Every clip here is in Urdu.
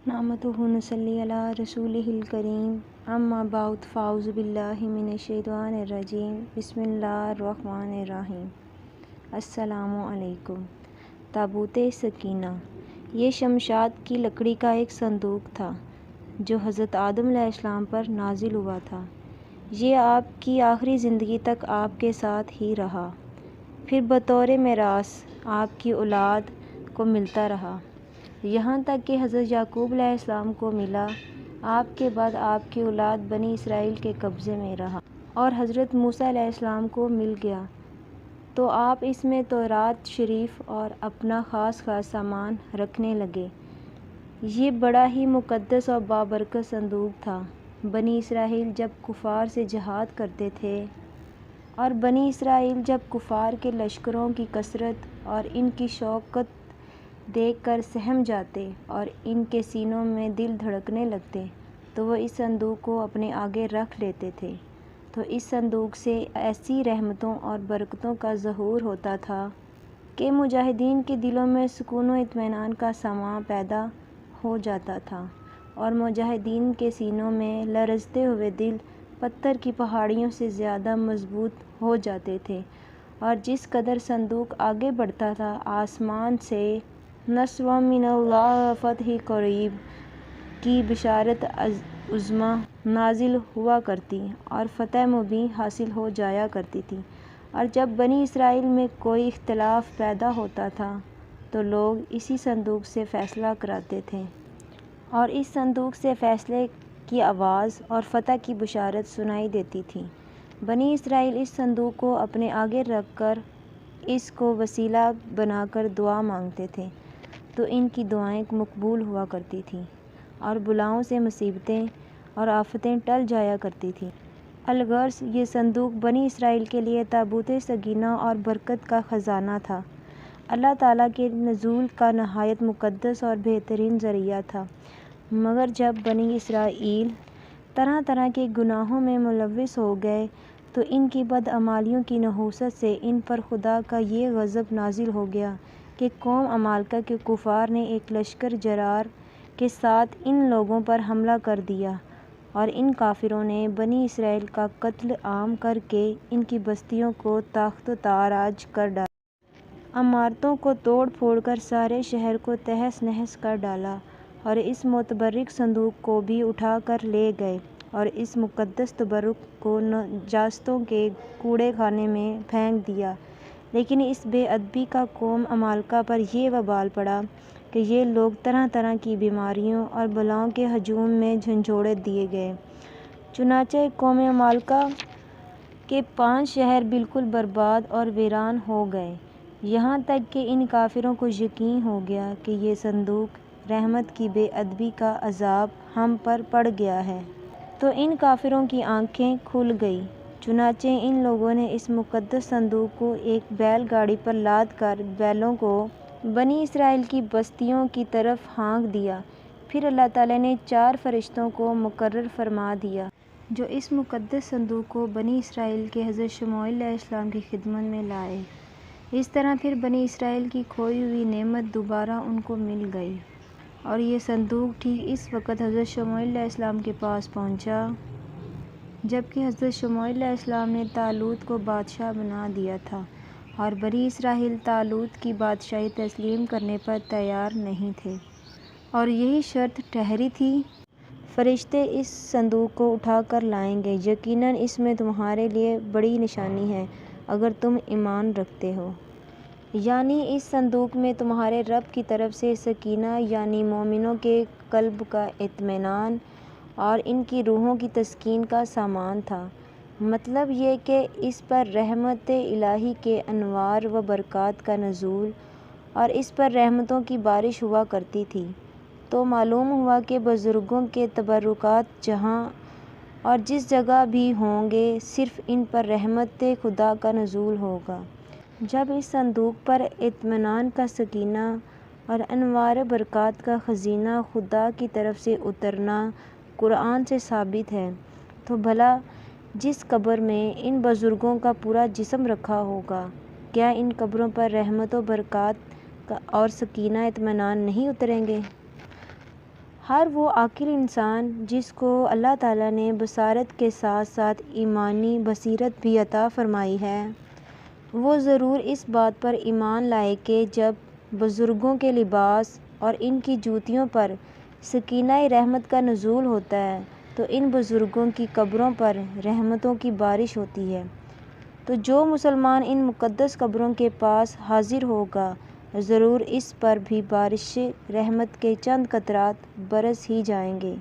نحمدہ ونصلی علی رسولہ الکریم اما بعد فاعوذ باللہ من الشیطان الرجیم بسم اللہ الرحمن الرحیم۔ السلام علیکم۔ تابوت سکینہ یہ شمشاد کی لکڑی کا ایک صندوق تھا جو حضرت آدم علیہ السلام پر نازل ہوا تھا۔ یہ آپ کی آخری زندگی تک آپ کے ساتھ ہی رہا، پھر بطور میراث آپ کی اولاد کو ملتا رہا، یہاں تک کہ حضرت یعقوب علیہ السلام کو ملا۔ آپ کے بعد آپ کی اولاد بنی اسرائیل کے قبضے میں رہا اور حضرت موسیٰ علیہ السلام کو مل گیا تو آپ اس میں تورات شریف اور اپنا خاص سامان رکھنے لگے۔ یہ بڑا ہی مقدس اور بابرکت صندوق تھا۔ بنی اسرائیل جب کفار سے جہاد کرتے تھے اور بنی اسرائیل جب کفار کے لشکروں کی کثرت اور ان کی شوکت دیکھ کر سہم جاتے اور ان کے سینوں میں دل دھڑکنے لگتے تو وہ اس صندوق کو اپنے آگے رکھ لیتے تھے، تو اس صندوق سے ایسی رحمتوں اور برکتوں کا ظہور ہوتا تھا کہ مجاہدین کے دلوں میں سکون و اطمینان کا سماں پیدا ہو جاتا تھا اور مجاہدین کے سینوں میں لرزتے ہوئے دل پتھر کی پہاڑیوں سے زیادہ مضبوط ہو جاتے تھے۔ اور جس قدر صندوق آگے بڑھتا تھا، آسمان سے نصر من اللہ فتح قریب کی بشارت عظمیٰ نازل ہوا کرتی اور فتح مبین حاصل ہو جایا کرتی تھی۔ اور جب بنی اسرائیل میں کوئی اختلاف پیدا ہوتا تھا تو لوگ اسی صندوق سے فیصلہ کراتے تھے اور اس صندوق سے فیصلے کی آواز اور فتح کی بشارت سنائی دیتی تھی۔ بنی اسرائیل اس صندوق کو اپنے آگے رکھ کر اس کو وسیلہ بنا کر دعا مانگتے تھے تو ان کی دعائیں مقبول ہوا کرتی تھیں اور بلاؤں سے مصیبتیں اور آفتیں ٹل جایا کرتی تھیں۔ الغرض یہ صندوق بنی اسرائیل کے لیے تابوت سکینہ اور برکت کا خزانہ تھا، اللہ تعالیٰ کے نزول کا نہایت مقدس اور بہترین ذریعہ تھا۔ مگر جب بنی اسرائیل طرح طرح کے گناہوں میں ملوث ہو گئے تو ان کی بدعمالیوں کی نحوست سے ان پر خدا کا یہ غضب نازل ہو گیا کہ قوم عمالقہ کے کفار نے ایک لشکر جرار کے ساتھ ان لوگوں پر حملہ کر دیا اور ان کافروں نے بنی اسرائیل کا قتل عام کر کے ان کی بستیوں کو تاخت و تاراج کر ڈالا، عمارتوں کو توڑ پھوڑ کر سارے شہر کو تہس نہس کر ڈالا اور اس متبرک صندوق کو بھی اٹھا کر لے گئے اور اس مقدس تبرک کو نجاستوں کے کوڑے خانے میں پھینک دیا۔ لیکن اس بے ادبی کا قوم عمالقہ پر یہ وبال پڑا کہ یہ لوگ طرح طرح کی بیماریوں اور بلاؤں کے ہجوم میں جھنجھوڑ دیے گئے۔ چنانچہ قوم عمالقہ کے 5 شہر بالکل برباد اور ویران ہو گئے، یہاں تک کہ ان کافروں کو یقین ہو گیا کہ یہ صندوق رحمت کی بے ادبی کا عذاب ہم پر پڑ گیا ہے۔ تو ان کافروں کی آنکھیں کھل گئیں، چنانچہ ان لوگوں نے اس مقدس صندوق کو ایک بیل گاڑی پر لاد کر بیلوں کو بنی اسرائیل کی بستیوں کی طرف ہانک دیا۔ پھر اللہ تعالیٰ نے 4 فرشتوں کو مقرر فرما دیا جو اس مقدس صندوق کو بنی اسرائیل کے حضرت شموئیل علیہ السلام کی خدمت میں لائے۔ اس طرح پھر بنی اسرائیل کی کھوئی ہوئی نعمت دوبارہ ان کو مل گئی اور یہ صندوق ٹھیک اس وقت حضرت شموئیل علیہ السلام کے پاس پہنچا جبکہ حضرت شموئیل علیہ السلام نے طالوت کو بادشاہ بنا دیا تھا اور بنی اسرائیل طالوت کی بادشاہی تسلیم کرنے پر تیار نہیں تھے اور یہی شرط ٹھہری تھی، فرشتے اس صندوق کو اٹھا کر لائیں گے، یقیناً اس میں تمہارے لیے بڑی نشانی ہے اگر تم ایمان رکھتے ہو۔ یعنی اس صندوق میں تمہارے رب کی طرف سے سکینہ، یعنی مومنوں کے قلب کا اطمینان اور ان کی روحوں کی تسکین کا سامان تھا۔ مطلب یہ کہ اس پر رحمت الہی کے انوار و برکات کا نزول اور اس پر رحمتوں کی بارش ہوا کرتی تھی۔ تو معلوم ہوا کہ بزرگوں کے تبرکات جہاں اور جس جگہ بھی ہوں گے صرف ان پر رحمت خدا کا نزول ہوگا۔ جب اس صندوق پر اطمینان کا سکینہ اور انوار برکات کا خزینہ خدا کی طرف سے اترنا قرآن سے ثابت ہے، تو بھلا جس قبر میں ان بزرگوں کا پورا جسم رکھا ہوگا، کیا ان قبروں پر رحمت و برکات اور سکینہ اطمینان نہیں اتریں گے؟ ہر وہ عاقل انسان جس کو اللہ تعالیٰ نے بصارت کے ساتھ ساتھ ایمانی بصیرت بھی عطا فرمائی ہے، وہ ضرور اس بات پر ایمان لائے کہ جب بزرگوں کے لباس اور ان کی جوتیوں پر سکینہ رحمت کا نزول ہوتا ہے تو ان بزرگوں کی قبروں پر رحمتوں کی بارش ہوتی ہے۔ تو جو مسلمان ان مقدس قبروں کے پاس حاضر ہوگا ضرور اس پر بھی بارش رحمت کے چند قطرات برس ہی جائیں گے،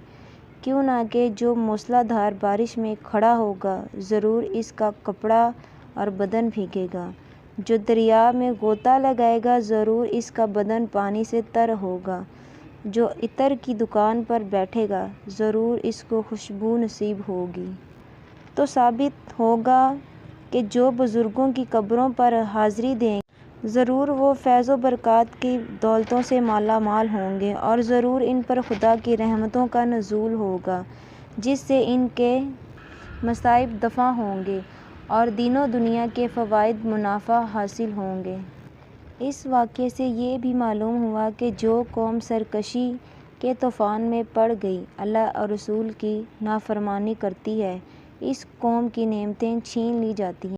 کیوں نہ کہ جو موسلا دھار بارش میں کھڑا ہوگا ضرور اس کا کپڑا اور بدن بھیگے گا، جو دریا میں غوطہ لگائے گا ضرور اس کا بدن پانی سے تر ہوگا، جو عطر کی دکان پر بیٹھے گا ضرور اس کو خوشبو نصیب ہوگی۔ تو ثابت ہوگا کہ جو بزرگوں کی قبروں پر حاضری دیں گے ضرور وہ فیض و برکات کی دولتوں سے مالا مال ہوں گے، اور ضرور ان پر خدا کی رحمتوں کا نزول ہوگا جس سے ان کے مصائب دفع ہوں گے اور دین و دنیا کے فوائد منافع حاصل ہوں گے۔ اس واقعے سے یہ بھی معلوم ہوا کہ جو قوم سرکشی کے طوفان میں پڑ گئی، اللہ اور رسول کی نافرمانی کرتی ہے، اس قوم کی نعمتیں چھین لی جاتی ہیں۔